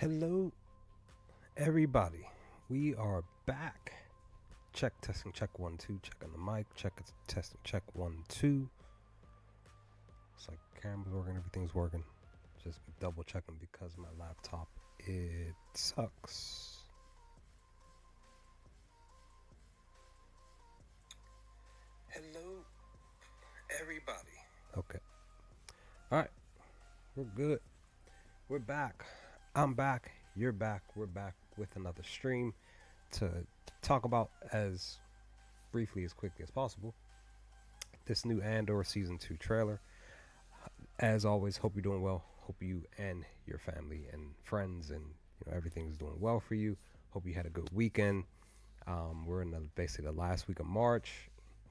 Hello, everybody. We are back. Check, testing, check 1 2. Check on the mic. Check, testing, check 1 2. It's like camera's working, everything's working. Just double checking because my laptop it sucks. Hello, everybody. Okay. All right. We're good. We're back. I'm back. You're back. We're back with another stream to talk about as briefly as quickly as possible this new Andor season 2 trailer. As always, hope you're doing well. Hope you and your family and friends and everything's doing well for you. Hope you had a good weekend. We're in basically the last week of March.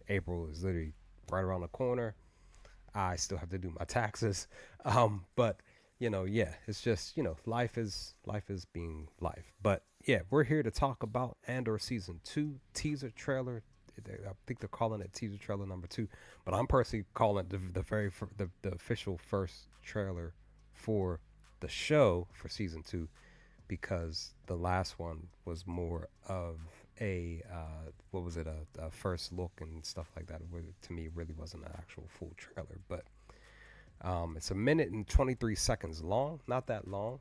April is literally right around the corner. I still have to do my taxes, but yeah, it's just life is being life. But yeah, we're here to talk about Andor season 2 teaser trailer. I think they're calling it teaser trailer number 2, but I'm personally calling it the official first trailer for the show for season 2, because the last one was more of a what was it, a first look and stuff like that. To me, really wasn't an actual full trailer, but it's a minute and 23 seconds long, not that long.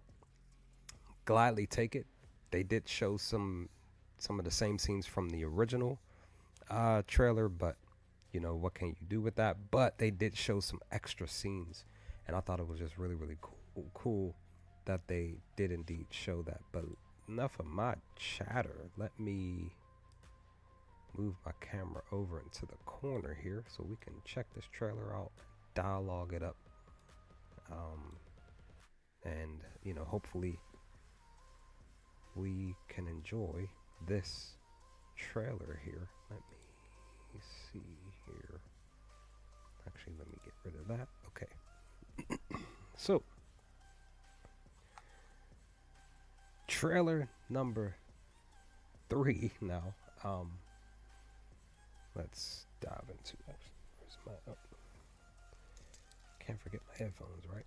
Gladly take it. They did show some of the same scenes from the original trailer, but what can you do with that? But they did show some extra scenes, and I thought it was just really cool that they did indeed show that. But enough of my chatter. Let me move my camera over into the corner here so we can check this trailer out, dialogue it up, and hopefully we can enjoy this trailer here. Let me see here. Actually, let me get rid of that. Okay. So, trailer number 3 now. Let's dive into it. Where's my can't forget my headphones, right?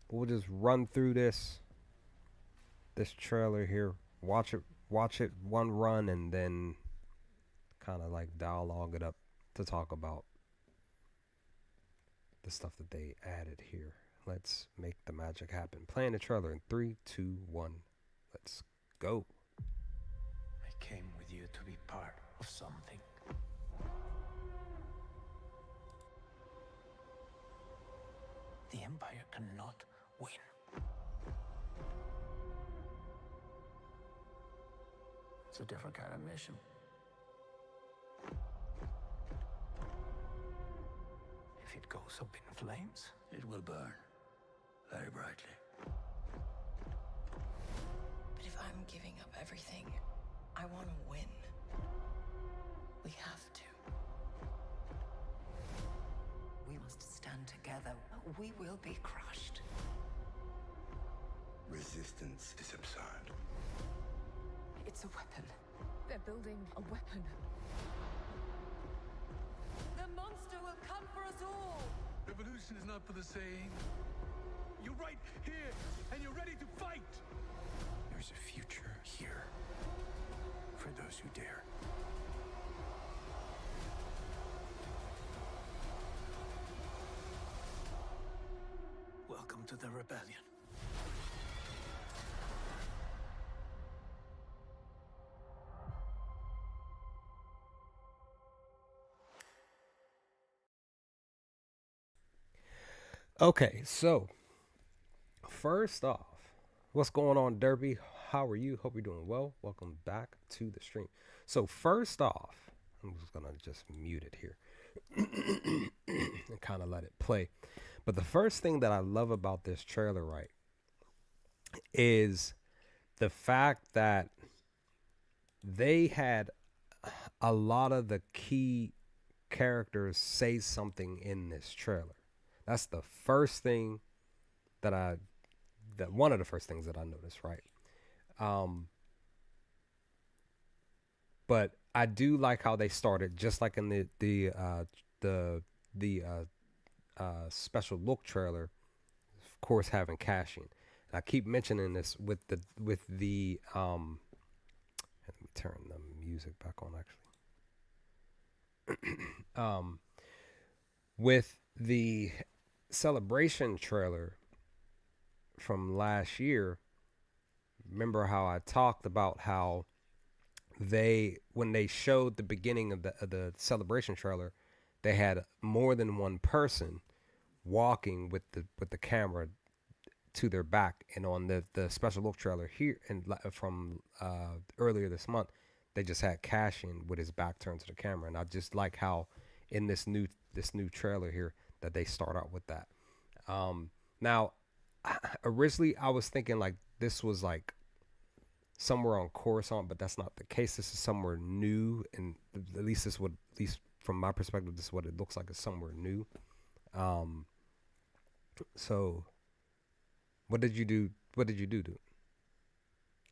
But we'll just run through this trailer here. Watch it one run, and then kind of like dialogue it up to talk about the stuff that they added here. Let's make the magic happen. Playing the trailer in 3, 2, 1. Let's go. I came with you to be part of something. The Empire cannot win. It's a different kind of mission. If it goes up in flames, it will burn very brightly. But if I'm giving up everything, I want to win. We have to. We must stand together. We will be crushed. Resistance is absurd. It's a weapon. They're building a weapon. The monster will come for us all. Revolution is not for the saying. You're right here, and you're ready to fight. There's a future here for those who dare. Welcome to the rebellion. Okay, so first off, what's going on, Derby? How are you? Hope you're doing well. Welcome back to the stream. So first off, I'm just gonna just mute it here and kind of let it play. But the first thing that I love about this trailer, right, is the fact that they had a lot of the key characters say something in this trailer. That's the first thing that one of the first things that I noticed, right? But I do like how they started, just like in the special look trailer, of course, having Cashin. I keep mentioning this with the let me turn the music back on actually. With the Celebration trailer from last year, remember how I talked about how when they showed the beginning of the Celebration trailer, they had more than one person walking with the camera to their back, and on the special look trailer here and from earlier this month, they just had Cash in with his back turned to the camera, and I just like how in this new trailer here that they start out with that. Now, originally I was thinking like this was like somewhere on Coruscant, but that's not the case. This is somewhere new, and at least at least from my perspective, this is what it looks like. It's somewhere new. So what did you do? What did you do, dude?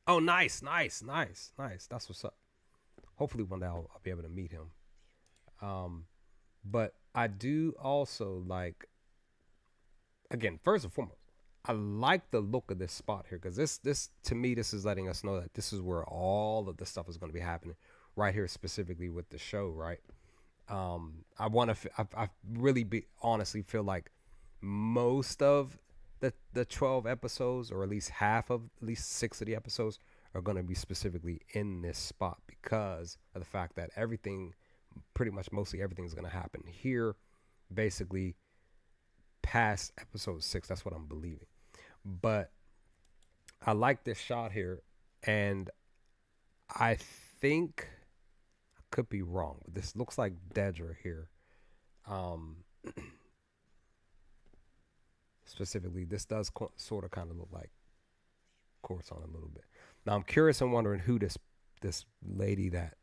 Oh, nice. That's what's up. Hopefully one day I'll be able to meet him. But I do also like, again, first and foremost, I like the look of this spot here, because this to me, this is letting us know that this is where all of the stuff is going to be happening, right here specifically with the show, right? I really honestly feel like most of the 12 episodes, or at least half of at least 6 of the episodes, are going to be specifically in this spot, because of the fact that everything, pretty much mostly everything, is going to happen here basically past episode 6. That's what I'm believing. But I like this shot here, and I think I could be wrong, but this looks like Dedra here. Specifically, this does sort of kind of look like Coruscant a little bit. Now I'm curious and wondering who this lady that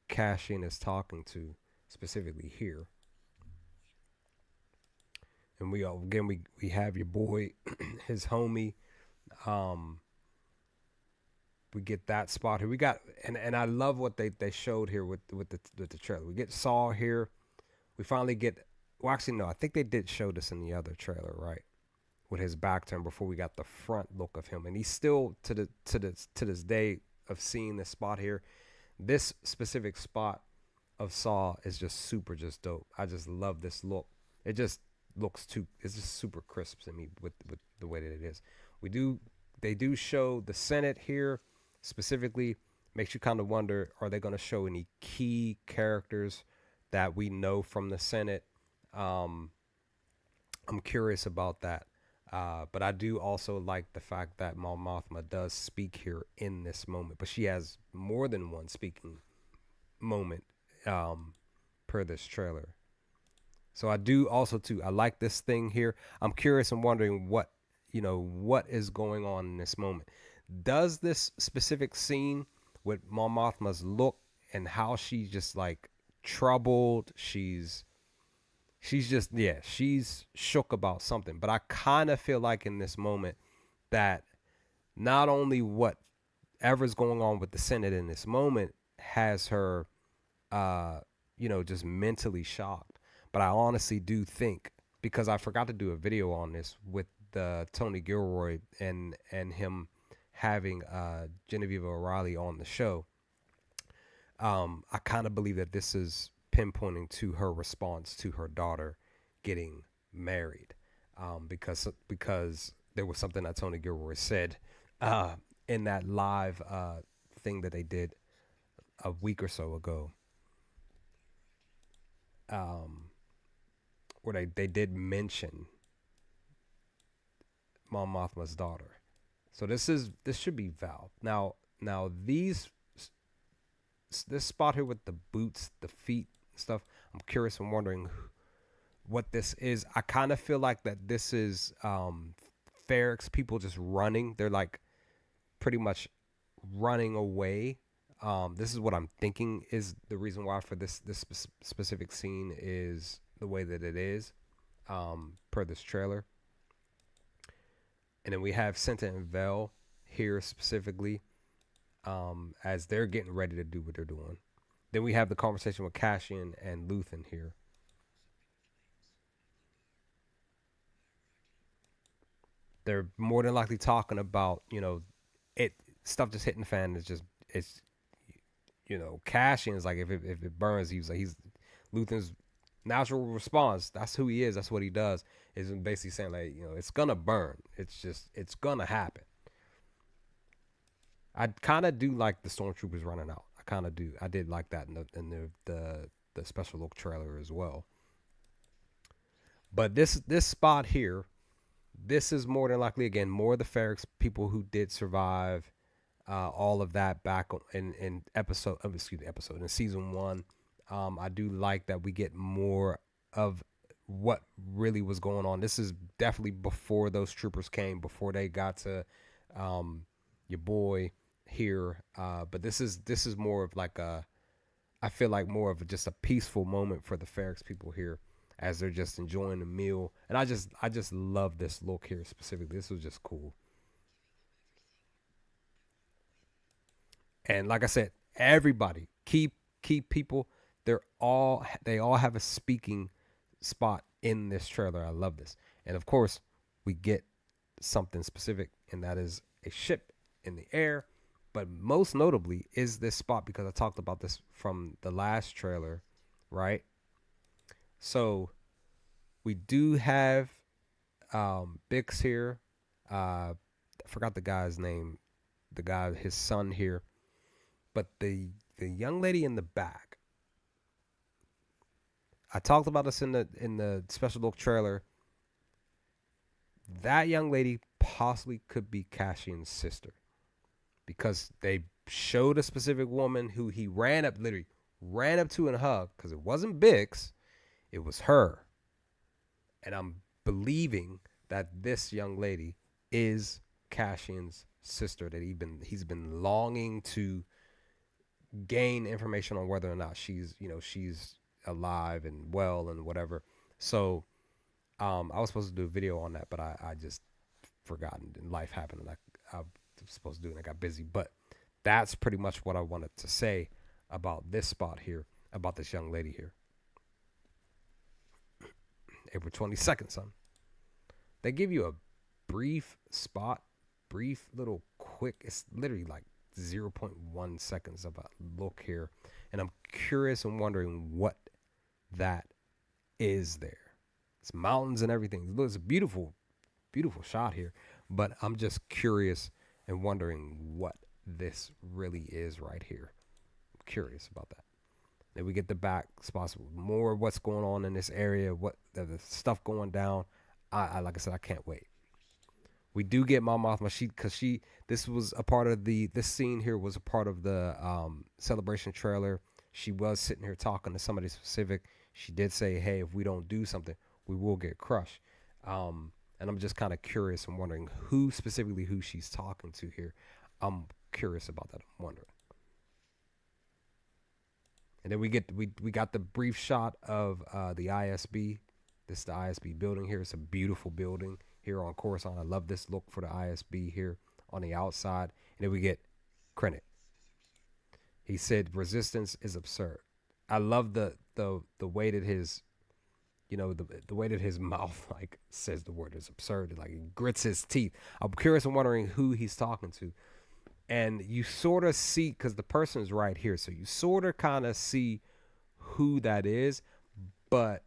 Cassian is talking to specifically here. And we have your boy, his homie. We get that spot here. We got and I love what they showed here with the trailer. We get Saw here. We finally get. Well, actually, no. I think they did show this in the other trailer, right? With his back turned before we got the front look of him, and he's still to this day of seeing this spot here. This specific spot of Saw is just super dope. I just love this look. It just looks it's just super crisp to me with the way that it is. They do show the Senate here specifically. Makes you kind of wonder, are they going to show any key characters that we know from the Senate? I'm curious about that. But I do also like the fact that Mon Mothma does speak here in this moment, but she has more than one speaking moment per this trailer. So I do also too. I like this thing here. I'm curious and wondering what is going on in this moment. Does this specific scene with Mon Mothma's look and how she's just like troubled, she's just, she's shook about something. But I kind of feel like in this moment that not only whatever's going on with the Senate in this moment has her, just mentally shocked. But I honestly do think, because I forgot to do a video on this with Tony Gilroy and him having Genevieve O'Reilly on the show, I kind of believe that this is pinpointing to her response to her daughter getting married, because there was something that Tony Gilroy said in that live thing that they did a week or so ago, where they did mention Mon Mothma's daughter. So this should be Val. Now this spot here with the boots, the feet stuff, I'm curious and wondering what this is. I kind of feel like that this is Ferrex people just running. They're like pretty much running away. This is what I'm thinking is the reason why for this specific scene is the way that it is, per this trailer. And then we have Cinta and Vel here specifically, as they're getting ready to do what they're doing. Then we have the conversation with Cassian and Luthen here. they're more than likely talking about, it stuff just hitting the fan. It's Cassian is like if it burns, he's Luthen's natural response. That's who he is. That's what he does. Is basically saying like it's gonna burn. It's gonna happen. I kind of do like the stormtroopers running out. I kind of do. I did like that in the special look trailer as well. But this spot here, this is more than likely again more of the Ferrex people who did survive all of that back in episode in season 1. I do like that we get more of what really was going on. This is definitely before those troopers came, before they got to your boy here. But this is more of like I feel like more of just a peaceful moment for the Ferrex people here as they're just enjoying the meal. And I just love this look here specifically. This was just cool. And like I said, everybody, key people, they all have a speaking spot in this trailer. I love this. And of course, we get something specific, and that is a ship in the air. But most notably is this spot, because I talked about this from the last trailer, right? So we do have Bix here. I forgot the guy's name. His son here. But the young lady in the back, I talked about this in the special look trailer. That young lady possibly could be Cassian's sister, because they showed a specific woman who he literally ran up to and hugged, because it wasn't Bix, it was her. And I'm believing that this young lady is Cassian's sister, that he's been longing to gain information on whether or not she's alive and well and whatever. So I was supposed to do a video on that, but I just forgotten, and life happened, and I was supposed to do it and I got busy. But that's pretty much what I wanted to say about this spot here, about this young lady here. April 22nd, son. They give you a brief spot, brief little quick, it's literally like 0.1 seconds of a look here, and I'm curious and wondering what that is there. It's mountains and everything. It's a beautiful shot here, but I'm just curious and wondering what this really is right here. I'm curious about that. Then we get the back spots, more of what's going on in this area, what the stuff going down. I like I said, I can't wait. We do get Mon Mothma, this was a part of this scene here was a part of the celebration trailer. She was sitting here talking to somebody specific. She did say, hey, if we don't do something, we will get crushed. And I'm just kind of curious and wondering who she's talking to here. I'm curious about that. I'm wondering. And then we got the brief shot of the ISB. This is the ISB building here. It's a beautiful building here on Coruscant. I love this look for the ISB here on the outside. And then we get Krennic. He said resistance is absurd. I love the way that his the way that his mouth like says the word is absurd. Like he grits his teeth. I'm curious and wondering who he's talking to. And you sort of see, because the person is right here, so you sort of kind of see who that is, but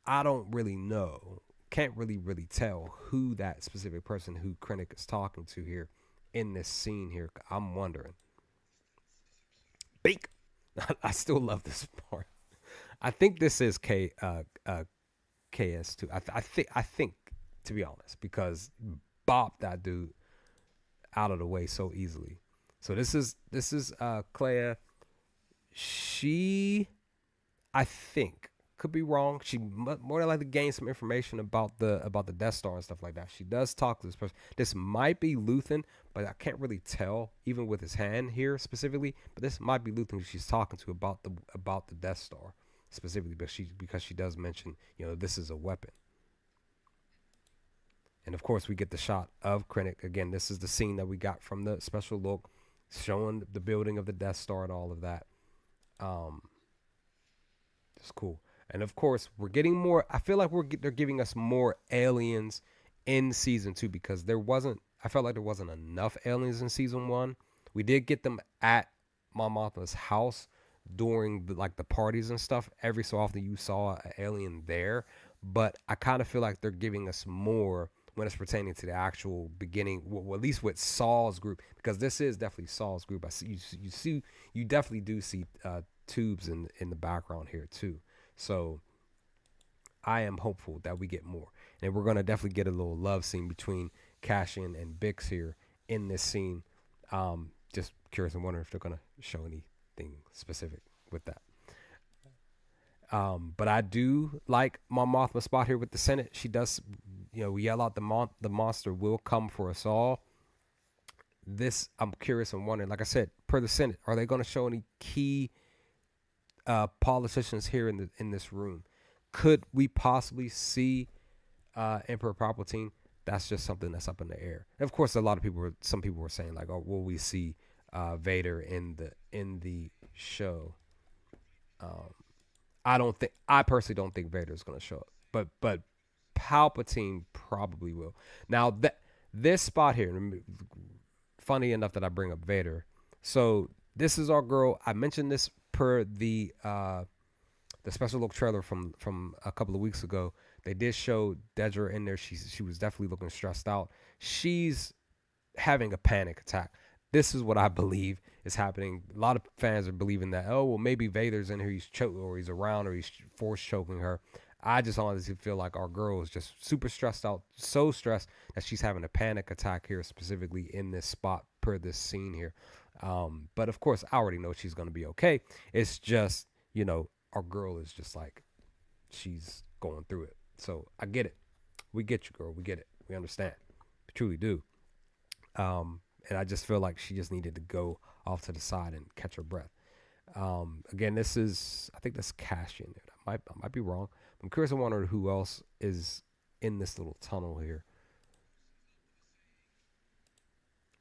I don't really know. Can't really tell who that specific person who Krennic is talking to here in this scene here. I'm wondering. Beak. I still love this part. I think this is KS2. I think, to be honest, because bop that dude out of the way so easily. So this is Clea. She, I think, could be wrong. She more than likely gain some information about the Death Star and stuff like that. She does talk to this person. This might be Luthen, but I can't really tell even with his hand here specifically. But this might be Luthen who she's talking to about the Death Star specifically, because she does mention this is a weapon. And of course, we get the shot of Krennic. Again, this is the scene that we got from the special look, showing the building of the Death Star and all of that. It's cool. And of course, we're getting more. I feel like they're giving us more aliens in season 2 because I felt like there wasn't enough aliens in season 1. We did get them at Mon Mothma's house during like the parties and stuff. Every so often you saw an alien there, but I kind of feel like they're giving us more when it's pertaining to the actual beginning, well, at least with Saul's group, because this is definitely Saul's group. I see you definitely do see tubes in the background here too. So I am hopeful that we get more, and we're gonna definitely get a little love scene between Cassian and Bix here in this scene. Just curious and wondering if they're gonna show anything specific with that. But I do like my Mothma spot here with the Senate. She does, we yell out the monster will come for us all. This I'm curious and wondering. Like I said, per the Senate, are they going to show any key politicians here in this room? Could we possibly see Emperor Palpatine? That's just something that's up in the air. And of course, some people were saying like, "Oh, will we see Vader in the show?" I personally don't think Vader is going to show up, but Palpatine probably will. Now that this spot here, funny enough that I bring up Vader. So this is our girl. I mentioned this per the special look trailer from a couple of weeks ago. They did show Dedra in there. She was definitely looking stressed out. She's having a panic attack. This is what I believe is happening. A lot of fans are believing that, oh, well, maybe Vader's in here, he's choking, or he's around, or he's force choking her. I just honestly feel like our girl is just super stressed out, so stressed that she's having a panic attack here, specifically in this spot per this scene here. But of course, I already know she's going to be okay. It's just, our girl is just like, she's going through it. So I get it. We get you, girl. We get it. We understand. We truly do. And I just feel like she just needed to go off to the side and catch her breath. Again, I think that's Cassian. I might be wrong. I'm curious and wondering who else is in this little tunnel here.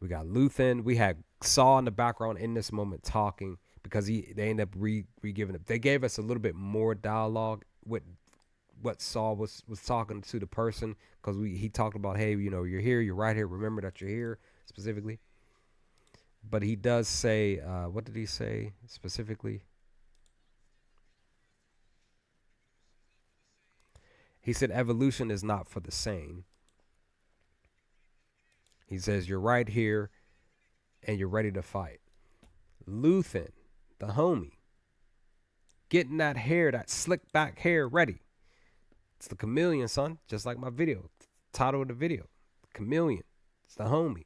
We got Luthen. We had Saw in the background in this moment talking because they end up re-giving it. They gave us a little bit more dialogue with what Saul was talking to the person, because he talked about, hey, you're here, you're right here, remember that you're here specifically. But he does say, what did he say specifically? He said evolution is not for the sane. He says you're right here and you're ready to fight. Luthen, the homie, getting that hair, that slick back hair ready. It's the chameleon, son, just like my video. Title of the video, chameleon. It's the homie.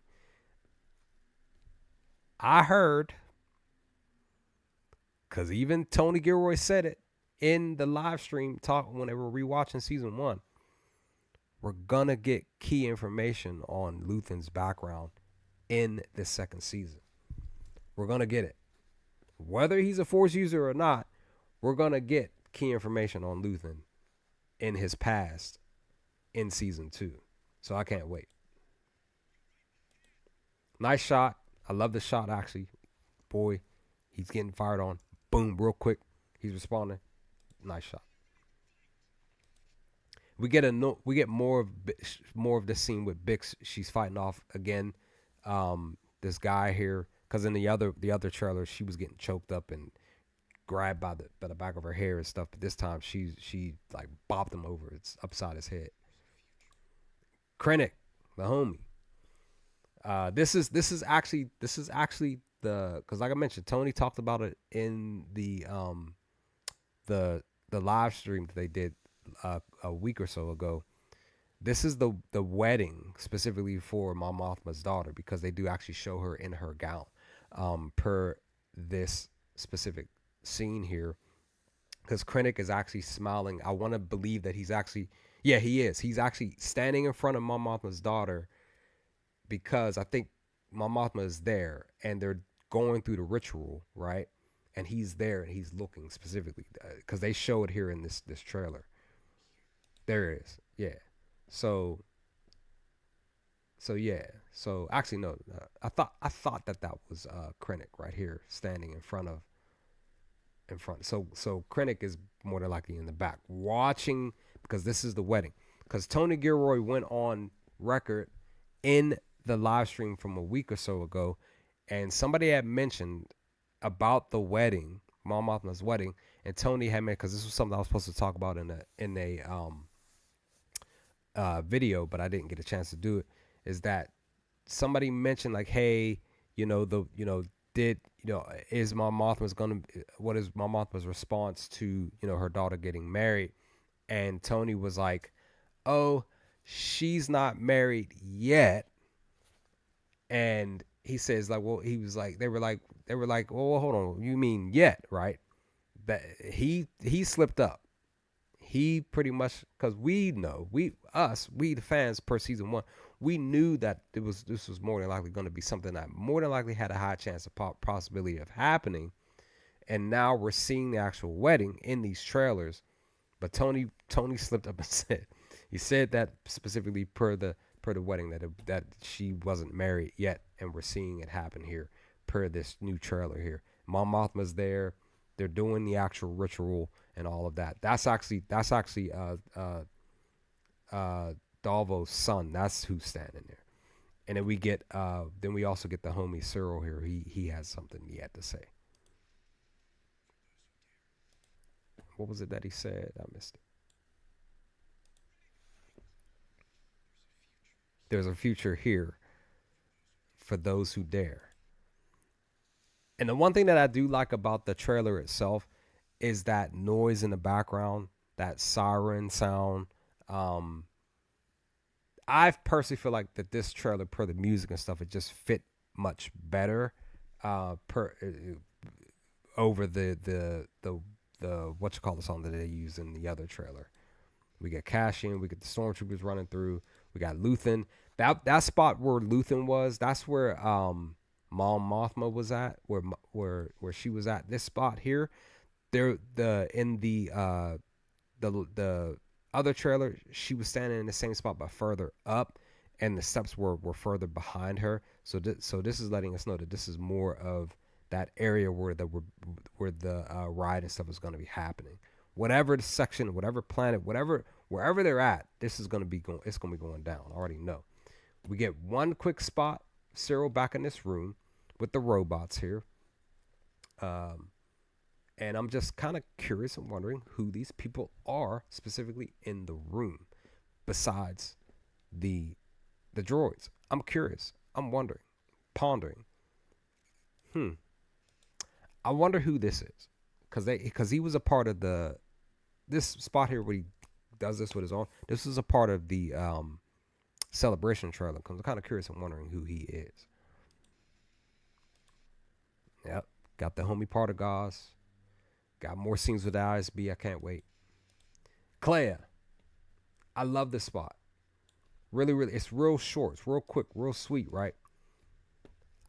I heard, because even Tony Gilroy said it in the live stream talk when they were rewatching season 1, we're going to get key information on Luthen's background in this second season. We're going to get it. Whether he's a Force user or not, we're going to get key information on Luthen in his past in season 2. So I can't wait. Nice shot. I love the shot, actually. Boy, he's getting fired on. Boom, real quick. He's responding. Nice shot. We get more of this scene with Bix. She's fighting off again. This guy here, because in the other trailer she was getting choked up and grabbed by the back of her hair and stuff. But this time she like bopped him over. It's upside his head. Krennic, the homie. This is actually the, because like I mentioned, Tony talked about it in the live stream that they did a week or so ago. This is the wedding specifically for Mon Mothma's daughter, because they do actually show her in her gown per this specific scene here, because Krennic is actually smiling. I want to believe that he's actually he's actually standing in front of Mon Mothma's daughter, because I think Mon Mothma is there and they're going through the ritual, right? And he's there and he's looking specifically, because they show it here in this trailer. There it is. Yeah. So actually no, I thought that was Krennic right here standing in front. So Krennic is more than likely in the back watching, because this is the wedding. Because Tony Gilroy went on record in the live stream from a week or so ago, and somebody had mentioned about the wedding, Mon Mothma's wedding, and Tony had made, because this was something I was supposed to talk about in a video, but I didn't get a chance to do it. Is that somebody mentioned like, hey, did is Mon Mothma's gonna, what is Mon Mothma's response to her daughter getting married? And Tony was like, oh, she's not married yet. And he says like, well, he was like, they were like, well, hold on, you mean yet, right? That he slipped up. He pretty much, because we know, we the fans per season 1, we knew that this was more than likely going to be something that more than likely had a high chance of possibility of happening. And now we're seeing the actual wedding in these trailers. But Tony slipped up and said that specifically per the wedding that she wasn't married yet, and we're seeing it happen here per this new trailer here. Mon Mothma's there. They're doing the actual ritual and all of that. That's actually Dalvo's son. That's who's standing there. And then we also get the homie Cyril here. He has something he had to say. What was it that he said? I missed it. There's a future here for those who dare. And the one thing that I do like about the trailer itself is that noise in the background, that siren sound. I personally feel like that this trailer, per the music and stuff, it just fit much better over the what you call the song that they use in the other trailer. We get Cassian, we get the stormtroopers running through, we got Luthen. That spot where Luthen was, that's where Mon Mothma was at, where she was at. This spot here, the other trailer, she was standing in the same spot but further up, and the steps were further behind her. So this is letting us know that this is more of that area where the ride and stuff is going to be happening. Whatever the section, whatever planet, wherever they're at, this is going to be going. It's going to be going down. I already know. We get one quick spot. Cyril back in this room with the robots here. And I'm just kind of curious and wondering who these people are specifically in the room, besides the droids. I'm curious. I'm wondering, pondering. I wonder who this is, because he was a part of this spot here where he does this with his own. This is a part of the celebration trailer. Because I'm kind of curious and wondering who he is. Yep, got the homie Partagas. Got more scenes with the ISB. I can't wait. Clea, I love this spot. Really, really, it's real short. It's real quick, real sweet, right?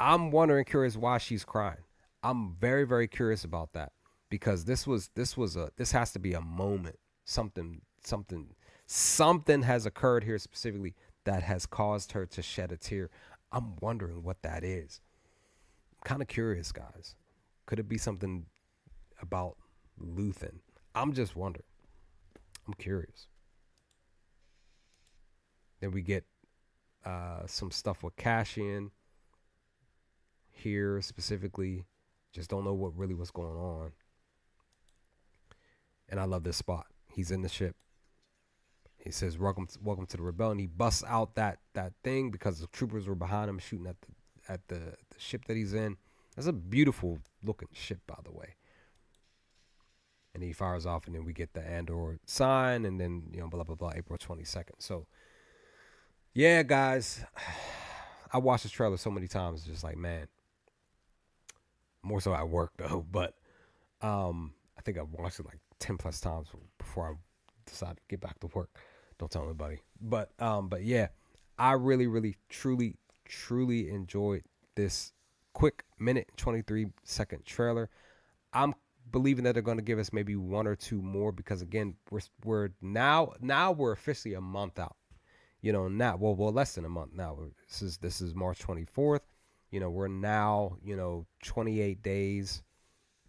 I'm wondering, curious why she's crying. I'm very, very curious about that, because this has to be a moment. Something has occurred here specifically that has caused her to shed a tear. I'm wondering what that is. I'm kind of curious, guys. Could it be something about Luthen? I'm just wondering. I'm curious. Then we get some stuff with Cassian here specifically. Just don't know what really was going on. And I love this spot. He's in the ship. He says, welcome to the rebellion. He busts out that thing because the troopers were behind him shooting at the ship that he's in. That's a beautiful looking ship, by the way. And he fires off, and then we get the Andor sign, and then, blah, blah, blah, April 22nd. So, yeah, guys, I watched this trailer so many times, just like, man, more so at work, though, but I think I've watched it like 10 plus times before I decided to get back to work. Don't tell anybody. But yeah, I really, really, truly, truly enjoyed this quick minute 23-second trailer. I'm believing that they're going to give us maybe one or two more, because again, we're now we're officially a month out. Now less than a month now. This is March 24th. We're now 28 days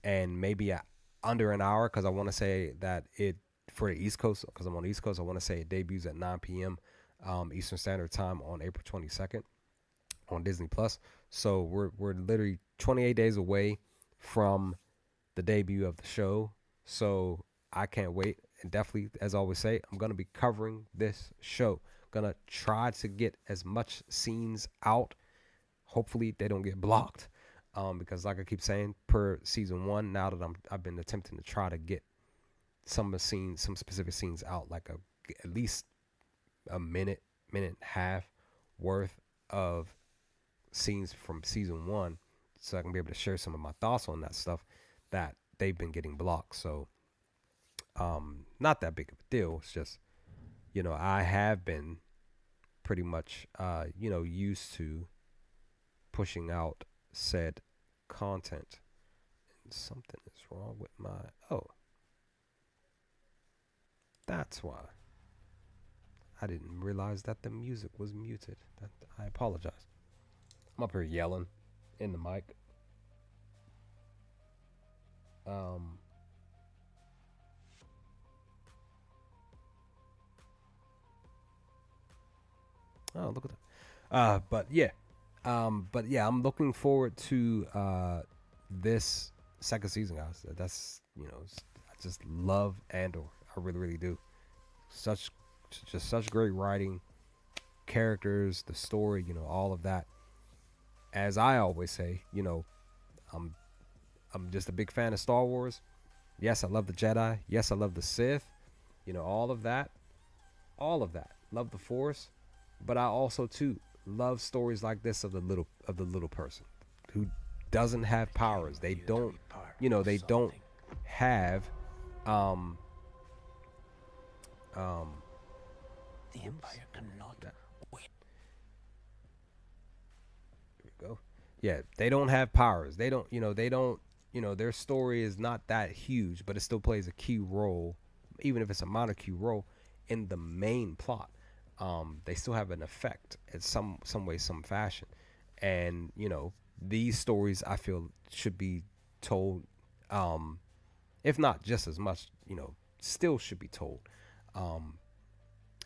and maybe under an hour, because I want to say that it, for the East Coast, because I'm on the East Coast, I want to say it debuts at 9 p.m. Eastern Standard Time on April 22nd on Disney Plus. So we're literally 28 days away from the debut of the show. So I can't wait. And definitely, as I always say, I'm gonna be covering this show. Gonna try to get as much scenes out. Hopefully, they don't get blocked. Because like I keep saying, per season one, now that I've been attempting to try to get some of the scenes, some specific scenes out, like at least a minute and a half worth of scenes from season one, so I can be able to share some of my thoughts on that stuff that they've been getting blocked. So, not that big of a deal. It's just, I have been pretty much, used to pushing out said content. And something is wrong with my, oh, that's why. I didn't realize that the music was muted. I apologize. I'm up here yelling in the mic. Oh, look at that. But yeah, I'm looking forward to this second season, guys. That's I just love Andor. I really, really do. Such, just such great writing, characters, the story, all of that. As I always say, I'm I'm just a big fan of Star Wars. Yes, I love the Jedi. Yes, I love the Sith. All of that. All of that. Love the Force. But I also too love stories like this of the little person who doesn't have powers. They don't they don't have um The Empire cannot win. Here we go. Yeah, they don't have powers. Their story is not that huge, but it still plays a key role, even if it's a minor key role in the main plot. They still have an effect in some way, some fashion. And, these stories I feel should be told, if not just as much, still should be told,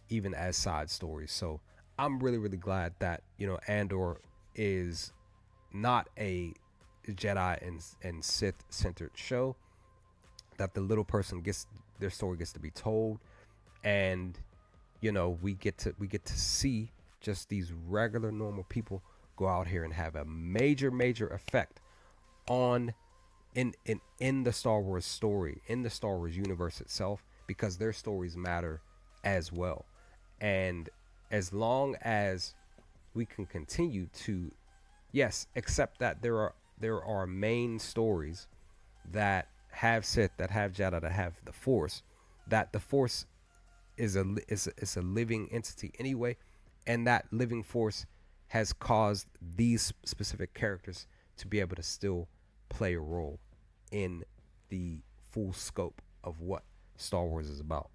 even as side stories. So I'm really, really glad that, Andor is not a Jedi and Sith centered show, that the little person gets their story gets to be told, and we get to see just these regular normal people go out here and have a major effect on in the Star Wars story, in the Star Wars universe itself, because their stories matter as well. And as long as we can continue to, yes, accept that there are main stories that have Sith, that have Jedi, that have the Force, that the Force is a living entity anyway, and that living force has caused these specific characters to be able to still play a role in the full scope of what Star Wars is about.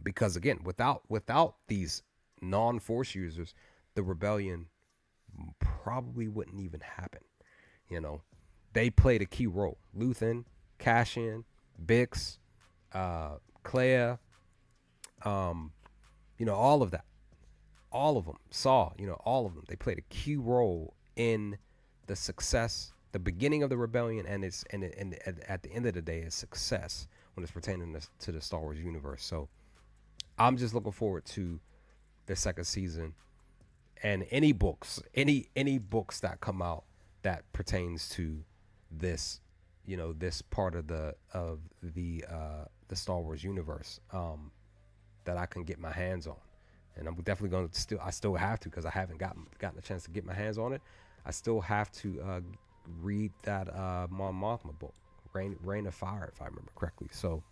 Because again, without these non-Force users, the rebellion probably wouldn't even happen. They played a key role. Luthen, Cassian, Bix, Clea, all of that, all of them saw, all of them. They played a key role in the success, the beginning of the rebellion, and at the end of the day, its success when it's pertaining to the Star Wars universe. So I'm just looking forward to the second season and any books that come out that pertains to this, this part of the Star Wars universe, that I can get my hands on. And I'm definitely going to I still have to, because I haven't gotten a chance to get my hands on it. I still have to read that Mon Mothma book, Reign of Fire, if I remember correctly. So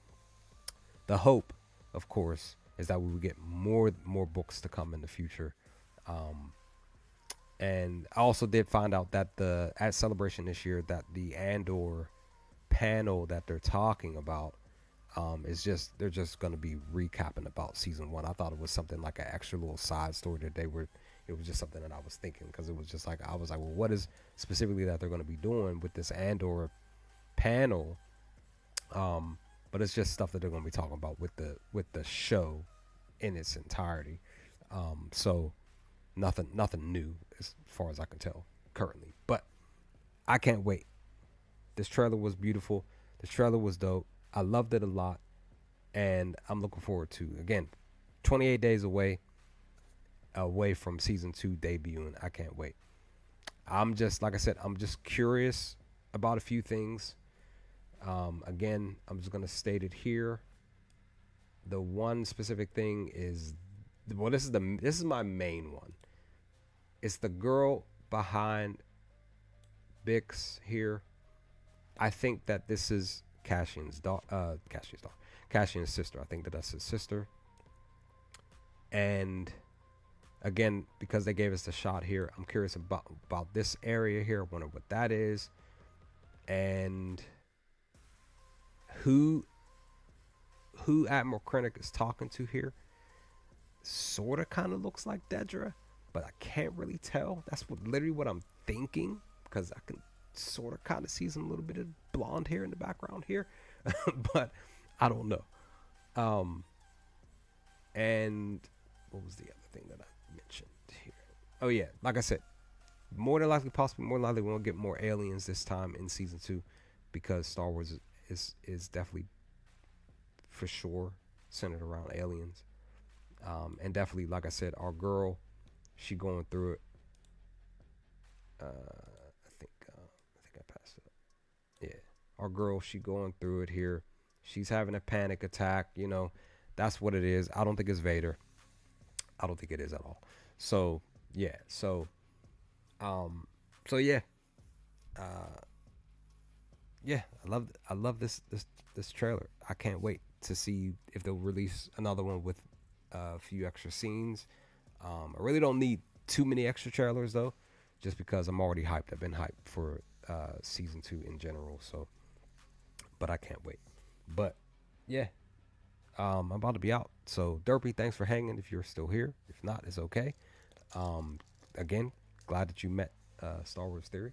the hope, of course, is that we will get more books to come in the future. And I also did find out that at Celebration this year, that the Andor panel that they're talking about, they're just going to be recapping about season one. I thought it was something like an extra little side story that it was just something that I was thinking, because it was just like, I was like, well, what is specifically that they're going to be doing with this Andor panel? But it's just stuff that they're going to be talking about with the show in its entirety. So nothing new as far as I can tell currently. But I can't wait. This trailer was beautiful. This trailer was dope. I loved it a lot, and I'm looking forward to, again, 28 days away from season 2 debuting. I can't wait. I'm just, like I said, I'm just curious about a few things. Again, I'm just gonna state it here. The one specific thing is, well, this is my main one. It's the girl behind Bix here. I think that this is Cassian's Cassian's sister. I think that that's his sister. And again, because they gave us the shot here, I'm curious about this area here. I wonder what that is, and who Admiral Krennic is talking to here. Sort of kind of looks like Dedra, but I can't really tell. That's literally what I'm thinking, because I can sort of kind of see some little bit of blonde hair in the background here, but I don't know. And what was the other thing that I mentioned here? Oh yeah, like I said, more than likely, we'll get more aliens this time in season 2, because Star Wars is definitely for sure centered around aliens. And definitely, like I said, our girl, she going through it. I think I passed it up. Yeah, our girl, she going through it here. She's having a panic attack. That's what it is. I don't think it's Vader. I don't think it is at all. So yeah. Yeah. Yeah. I love this trailer. I can't wait to see if they'll release another one with a few extra scenes. I really don't need too many extra trailers though, just because I'm already hyped. I've been hyped for season 2 in general. So, but I can't wait. But yeah, I'm about to be out. So Derpy, thanks for hanging. If you're still here, if not, it's okay. Again, glad that you met Star Wars Theory.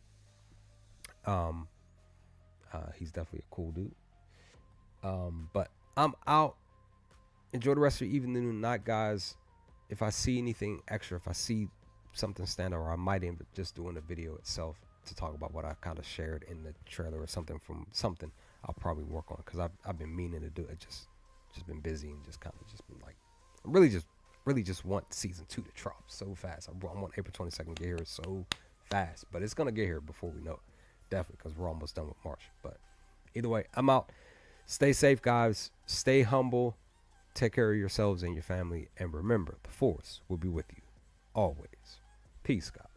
He's definitely a cool dude. But I'm out. Enjoy the rest of your evening and night, guys. If I see anything extra, if I see something stand out, or I might end up just doing a video itself to talk about what I kind of shared in the trailer or something from something, I'll probably work on, because I've been meaning to do it. Just been busy and just kind of just been like, I really just want season 2 to drop so fast. I want April 22nd to get here so fast, but it's gonna get here before we know it, definitely, because we're almost done with March. But either way, I'm out. Stay safe, guys. Stay humble. Take care of yourselves and your family, and remember, the Force will be with you always. Peace, guys.